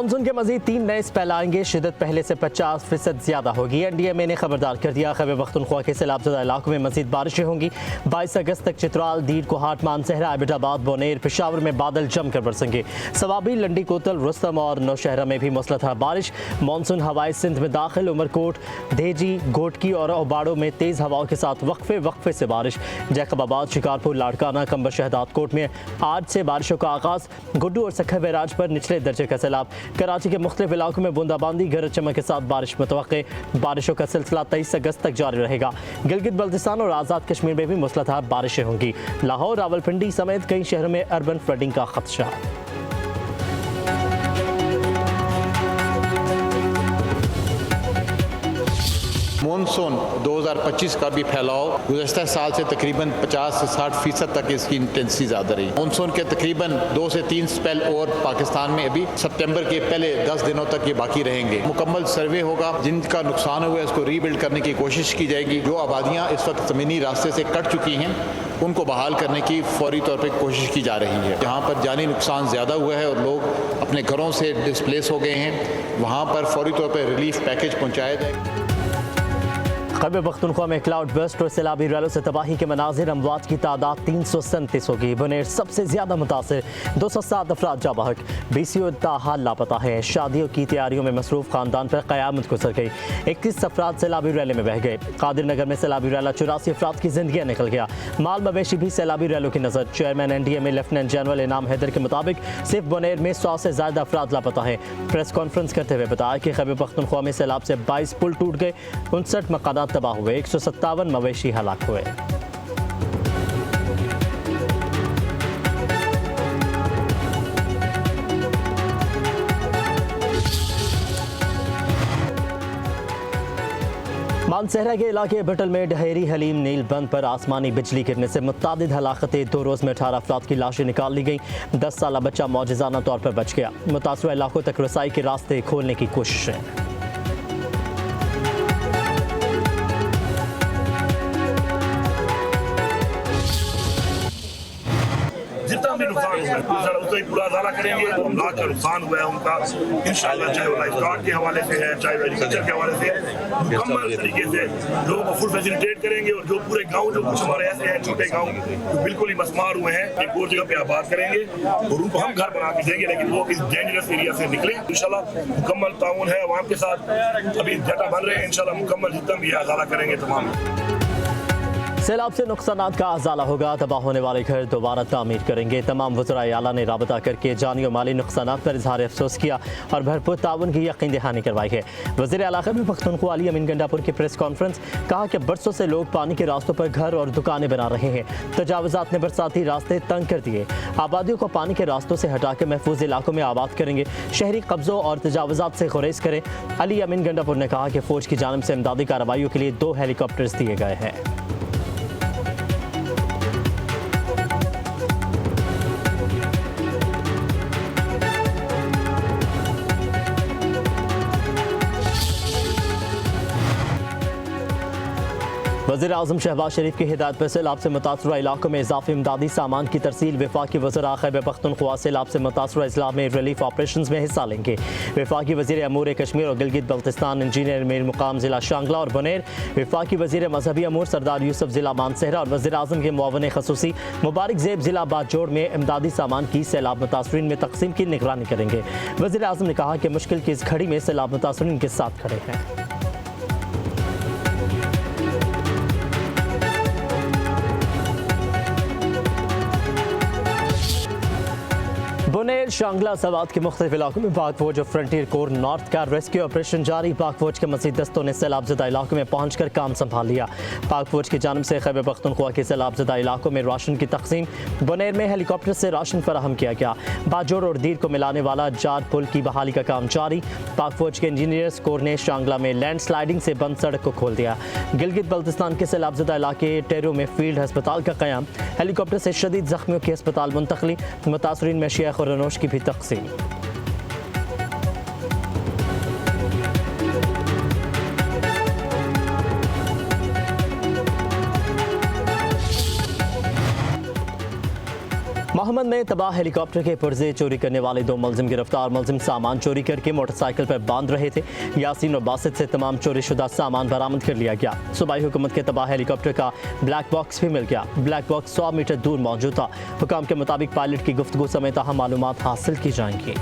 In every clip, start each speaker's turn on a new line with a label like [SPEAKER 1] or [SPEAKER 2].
[SPEAKER 1] Monsoon के मजीद 3 नए spell आएंगे। शिदत पहले से 50% ज्यादा होगी। NDMA ने खबरदार कर दिया, खैबर पख्तूनख्वा के सैलाबज़दा इलाकों में मजीद बारिशें होंगी। 22 अगस्त तक चित्राल, दीर, कोहाट, मानसहरा, एबटाबाद, बोनेर, पेशावर में बादल जमकर बरसेंगे। सवाबी, लंडी कोतल, रुस्तम और नौशहरा में भी मूसलाधार बारिश। मानसून हवाएं सिंध में दाखिल। उमरकोट, धेजी, घोटकी और ओबाड़ों में तेज हवाओं के साथ वक्फे से बारिश। जैकबाबाद, शिकारपुर, लाड़काना, कंबर शहदाद कोट में आज से बारिशों का आगाज। गुड्डू और सखर बैराज पर निचले दर्जे का सैलाब। कराची के मुख्तलिफ इलाकों में बूंदाबांदी, गरज चमक के साथ बारिश मुतवक्के। बारिशों का सिलसिला 23 अगस्त तक जारी रहेगा। गिलगित बल्तिस्तान और आज़ाद कश्मीर में भी मूसलाधार बारिशें होंगी। लाहौर, रावलपिंडी समेत कई शहरों में अर्बन फ्लडिंग का खदशा।
[SPEAKER 2] मानसून 2025 का भी फैलाव गुज़श्ता साल से तकरीबन 50 से 60% तक इसकी इंटेंसिटी ज़्यादा रही। मानसून के तकरीबन 2 से 3 स्पेल और पाकिस्तान में अभी सितंबर के पहले 10 दिनों तक ये बाकी रहेंगे। मुकम्मल सर्वे होगा, जिनका नुकसान हुआ है उसको रीबिल्ड करने की कोशिश की जाएगी। जो आबादियाँ इस वक्त ज़मीनी रास्ते से कट चुकी हैं उनको बहाल करने की फौरी तौर पर कोशिश की जा रही है। जहाँ पर जानी नुकसान ज़्यादा हुआ है और लोग अपने घरों से डिस्प्लेस हो गए हैं, वहाँ पर फौरी तौर पर रिलीफ पैकेज पहुँचाया जाएगा।
[SPEAKER 1] खैबर पख्तूनख्वा में क्लाउड बर्स्ट और सैलाबी रैलों से तबाही के मनाजिर। अमवात की तादाद 337 होगी। बुनेर सबसे ज्यादा मुतासिर, 207 अफराद जाँ बहक। BCO ताहाल लापता है। शादियों की तैयारियों में मसरूफ खानदान पर क़यामत गुजर गई। 21 अफराद सैलाबी रैले में बह गए। कादिर नगर में सैलाबी रैला 84 अफराद की जिंदगी निकल गया। माल मवेशी भी सैलाबी रैलों की नजर। चेयरमैन NDMA लेफ्टिनेंट जनरल इनाम हैदर के मुताबिक सिर्फ बुनेर में 100 से ज्यादा अफराद लापता है। प्रेस कॉन्फ्रेंस करते हुए बताया कि खैबर पख्तूनख्वा में सैलाब से 22 पुल टूट गए, 59 मकानात तबाह हुए, 157 मवेशी हलाक हुए। मानसहरा के इलाके बटल में ढहेरी हलीम नील बंद पर आसमानी बिजली गिरने से मुतादिद हलाकतें। 2 रोज़ में 18 अफराद की लाशें निकाल ली गई। 10 साला बच्चा मौजज़ाना तौर पर बच गया। मुतासरा इलाकों तक रसाई के रास्ते खोलने की कोशिशें।
[SPEAKER 3] जितना भी नुकसान हुआ है उसका ही पूरा अदाला करेंगे। अमलाक का नुकसान हुआ है उनका इंशाअल्लाह, चाहे वो लाइफ गार्ड के हवाले से है, चाहे वो एग्रीकल्चर के हवाले से, मुकम्मल तरीके से लोगों को फुल फैसिलिटेट करेंगे। और जो पूरे गाँव, जो कुछ हमारे ऐसे हैं छोटे गाँव जो बिल्कुल ही मसमार हुए हैं, एक और जगह पे आबाद करेंगे और उनको हम घर बना के देंगे, लेकिन वो इस डेंजरस एरिया से निकले। इंशाल्लाह मुकम्मल ताउन है अवाम के साथ। अभी डाटा बन रहे हैं, इंशाल्लाह मुकम्मल जितना भी अदाला करेंगे तमाम।
[SPEAKER 1] सैलाब से नुकसानात का अजाला होगा। तबाह होने वाले घर दोबारा तामीर करेंगे। तमाम वज़राए आला ने राबता करके जानी और माली नुकसानात पर इजहार अफसोस किया और भरपूर ताउन की यकीन दहानी करवाई है। वज़ीर आला खैबर पख्तूनख्वा अली अमीन गंडापुर की प्रेस कॉन्फ्रेंस। कहा कि बरसों से लोग पानी के रास्तों पर घर और दुकानें बना रहे हैं। तजावुज़ात ने बरसाती रास्ते तंग कर दिए। आबादियों को पानी के रास्तों से हटाकर महफूज इलाकों में आबाद करेंगे। शहरी कब्जों और तजावुज़ात से गुरेज करें। अली अमीन गंडापुर ने कहा कि फ़ौज की जानिब से इमदादी कार्रवाइयों के लिए 2 हेलीकॉप्टर्स दिए गए हैं। वज़ीर-ए-आज़म शहबाज शरीफ की हिदायत पर सैलाब से मुतासरा इलाकों में इजाफी इमदादी सामान की तरसील। वफाकी वज़रा खैबर पख्तूनख्वा सैलाब से मुतासरा अजला में रिलीफ ऑपरेशन में हिस्सा लेंगे। वफाकी वज़ीर अमूर कश्मीर और गिलगित बल्तिस्तान इंजीनियर मीर मुकाम ज़िला शांगला और बुनेर, वफाकी वज़ीर मजहबी अमूर सरदार यूसुफ ज़िला मानसहरा और वज़ीर-ए-आज़म के मुआवन खसूसी मुबारक ज़ेब ज़िला बाजोड़ में इमदादी सामान की सैलाब मुतासरीन में तकसीम की निगरानी करेंगे। वज़ीर-ए-आज़म ने कहा कि मुश्किल की इस घड़ी में सैलाब मुतासरीन के साथ खड़े हैं। बुनेर, शांगला, सवात के मुख्तलिफ इलाकों में पाक फौज और फ्रंटियर कोर नॉर्थ का रेस्क्यू ऑपरेशन जारी। पाक फौज के मज़ीद दस्तों ने सैलाबज़दा इलाकों में पहुंचकर काम संभाल लिया। पाक फौज की जानिब से खैबर पख्तूनख्वा के सैलाबज़दा इलाकों में राशन की तकसीम। बुनेर में हेलीकॉप्टर से राशन फराहम किया गया। बाजोड़ और दीर को मिलाने वाला जार पुल की बहाली का काम जारी। पाक फौज के इंजीनियर्स कोर ने शांगला में लैंड स्लाइडिंग से बंद सड़क को खोल दिया। गिलगित बल्तिस्तान के सैलाबज़दा इलाके टेरो में फील्ड अस्पताल का क़याम। हेलीकॉप्टर से शदीद जख्मियों की अस्पताल मुंतकली। मुतासरीन में शेख और रनोश की भी तकसीम। मोहम्मद में तबाह हेलीकॉप्टर के पुर्जे चोरी करने वाले 2 मुलजिम गिरफ्तार। मुलजिम सामान चोरी करके मोटरसाइकिल पर बांध रहे थे। यासीन और बासित से तमाम चोरी शुदा सामान बरामद कर लिया गया। सूबाई हुकूमत के तबाह हेलीकॉप्टर का ब्लैक बॉक्स भी मिल गया। ब्लैक बॉक्स 100 मीटर दूर मौजूद था। हुकाम के मुताबिक पायलट की गुफ्तगू समेत अहम मालूमात हासिल की जाएंगी।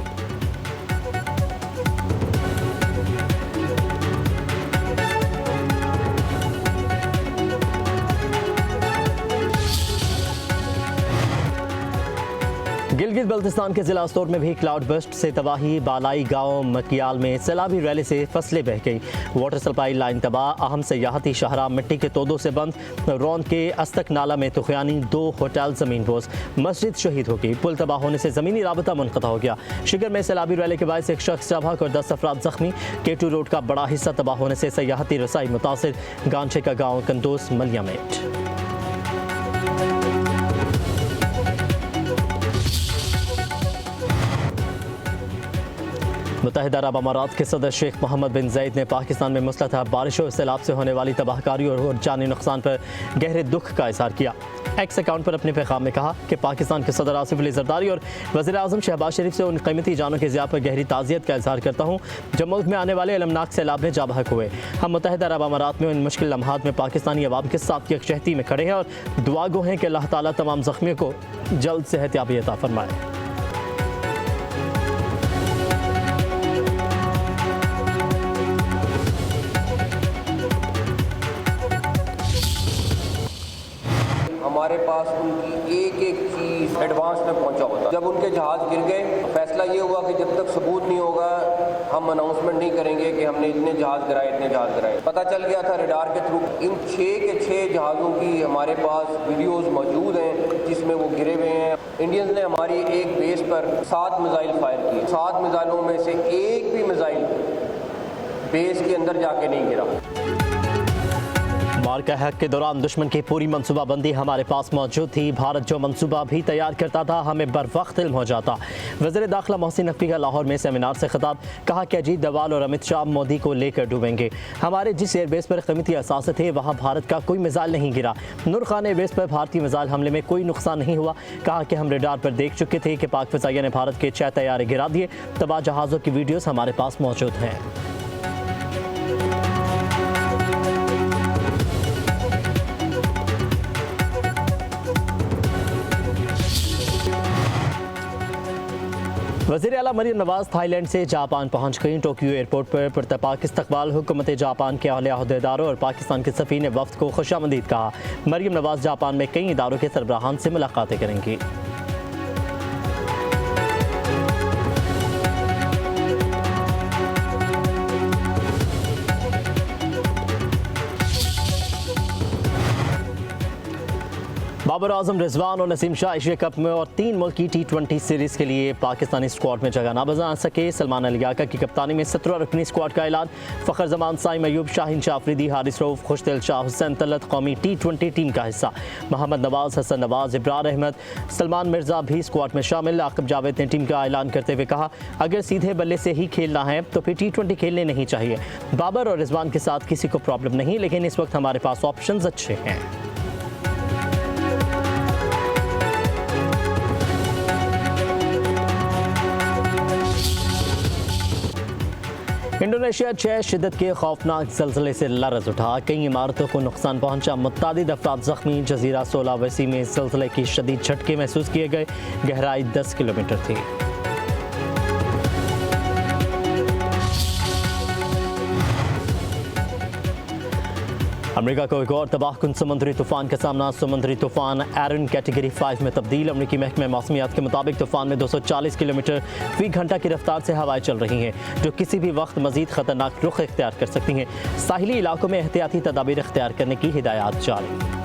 [SPEAKER 1] गिलगित बल्तिस्तान के जिला अस्तोर में भी क्लाउड बस्ट से तबाही। बालाई गांव मकियाल में सैलाबी रैली से फसलें बह गई। वाटर सप्लाई लाइन तबाह। अहम सयाहती शाहराह मिट्टी के तोदों से बंद। रौंद के अस्तक नाला में तुखयानी 2 होटल जमीन बोस। मस्जिद शहीद हो गई। पुल तबाह होने से जमीनी राबता मुनक़ता हो गया। शिगर में सैलाबी रैली के बायस 1 शख्स जबाक और 10 अफराद जख्मी। केटू रोड का बड़ा हिस्सा तबाह होने से सयाहती रसाई मुतासिर। गांचे का गाँव कंदोस मलियामेट। मुत्तहिदा अरब अमारात के सदर शेख मोहम्मद बिन ज़ैद ने पाकिस्तान में मुसलसल बारिशों और सैलाब से होने वाली तबाहकारी और जानी नुकसान पर गहरे दुख का इज़हार किया। एक्स अकाउंट पर अपने पैगाम में कहा कि पाकिस्तान के सदर आसिफ अली ज़रदारी और वज़ीर आज़म शहबाज शरीफ से उन कीमती जानों के ज़िया पर गहरी ताज़ियत का इज़हार करता हूँ जब मुल्क में आने वाले अलमनाक सैलाब में जाबहक हुए। हम मुत्तहिदा अरब अमारात में उन मुश्किल लम्हात में पाकिस्तानी अवाम के साथ यकजहती में खड़े हैं और दुआ गो हैं कि अल्लाह ताला तमाम ज़ख्मियों को जल्द सेहतयाबी अता फरमाए।
[SPEAKER 4] हमारे पास उनकी एक चीज़ एडवांस में पहुंचा होता। जब उनके जहाज़ गिर गए, फैसला ये हुआ कि जब तक सबूत नहीं होगा हम अनाउंसमेंट नहीं करेंगे कि हमने इतने जहाज़ गिराए। पता चल गया था रडार के थ्रू। इन 6 के 6 जहाज़ों की हमारे पास वीडियोस मौजूद हैं जिसमें वो गिरे हुए हैं। इंडियंस ने हमारी एक बेस पर 7 मिसाइल फायर किए। 7 मिसाइलों में से एक भी मिसाइल बेस के अंदर जाके नहीं गिरा।
[SPEAKER 1] मार्का हक के दौरान दुश्मन की पूरी मनसूबाबंदी हमारे पास मौजूद थी। भारत जो मनसूबा भी तैयार करता था हमें बर वक्त इल्म हो जाता। वज़ीर दाखिला मोहसिन नकवी का लाहौर में सेमिनार से खिताब। कहा कि अजीत डोवाल और अमित शाह मोदी को लेकर डूबेंगे। हमारे जिस एयरबेस पर कीमती असासे थे वहाँ भारत का कोई मिसाइल नहीं गिरा। नूर खान एयरबेस पर भारतीय मिसाइल हमले में कोई नुकसान नहीं हुआ। कहा कि हम रडार पर देख चुके थे कि पाक फ़िज़ाइया ने भारत के 6 तैयारे गिरा दिए। तबाह जहाज़ों की वीडियोज़ हमारे पास मौजूद हैं। वज़ीर आला मरियम नवाज़ थाईलैंड से जापान पहुंच गई। टोक्यो एयरपोर्ट पर पुरतपाक इस्तकबाल। हुकूमत जापान के आला अहदेदारों और पाकिस्तान के सफ़ीर ने वफ़द को खुशामदीद कहा। मरियम नवाज़ जापान में कई इदारों के सरबराहान से मुलाकातें करेंगी। बाबर आजम, रिजवान और नसीम शाह एशिया कप में और 3 मुल्क की T20 सीरीज़ के लिए पाकिस्तानी स्क्वाड में जगह ना बना सके। सलमान अली आका की कप्तानी में 17 रुकनी स्क्वाड का ऐलान। फ़खर जमान, साइम अयूब, शाहीन शाह अफरीदी, हारिस रऊफ, खुशदिल शाह, हुसैन तलत कौमी T20 टीम का हिस्सा। मोहम्मद नवाज़, हसन नवाज़, इब्रार अहमद, सलमान मिर्ज़ा भी स्क्वाड में शामिल। आकिब जावेद ने टीम का ऐलान करते हुए कहा, अगर सीधे बल्ले से ही खेलना है तो फिर T20 खेलने नहीं चाहिए। बाबर और रिजवान के साथ किसी को प्रॉब्लम नहीं, लेकिन इस वक्त हमारे पास ऑप्शंस अच्छे हैं। इंडोनेशिया 6 शिद्दत के खौफनाक ज़लज़ले से लरज़ उठा। कई इमारतों को नुकसान पहुंचा। मुत्तादिद अफराद ज़ख्मी। जजीरा सुलावेसी में ज़लज़ले की शदीद झटके महसूस किए गए। गहराई 10 किलोमीटर थी। अमेरिका को एक और तबाहकुन समुद्री तूफान का सामना। समुद्री तूफान एरन कैटेगरी 5 में तब्दील। अमेरिकी महकमे मौसमियात के मुताबिक तूफान में 240 किलोमीटर फी घंटा की रफ्तार से हवाएं चल रही हैं, जो किसी भी वक्त मजीद खतरनाक रुख इख्तियार कर सकती हैं। साहिली इलाकों में एहतियाती तदाबीर इख्तियार करने की हिदायत जारी।